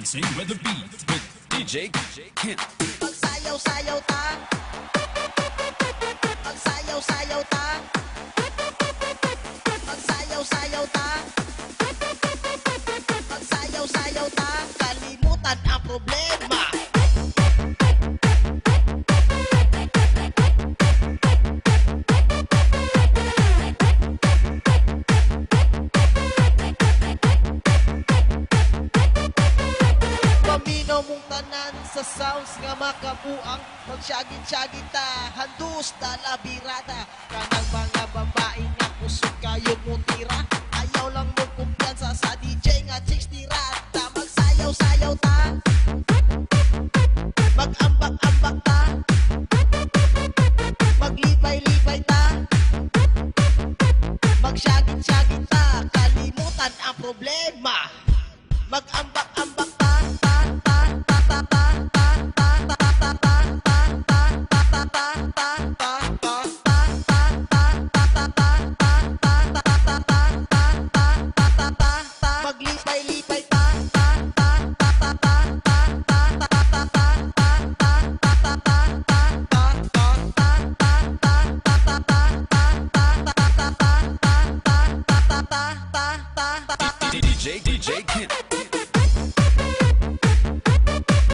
Dancing with the beat with DJ Kent. Magsayaw-sayaw ta. Magsayaw-sayaw ta. Magsayaw-sayaw ta. Magsayaw-sayaw ta. Kalimutan ang problema. Paminaw mong tanan sa sounds nga makabuang. Magsyagit-syagit ta, handus na labirada. Kanang mga babae nga kusog kayo mong tira.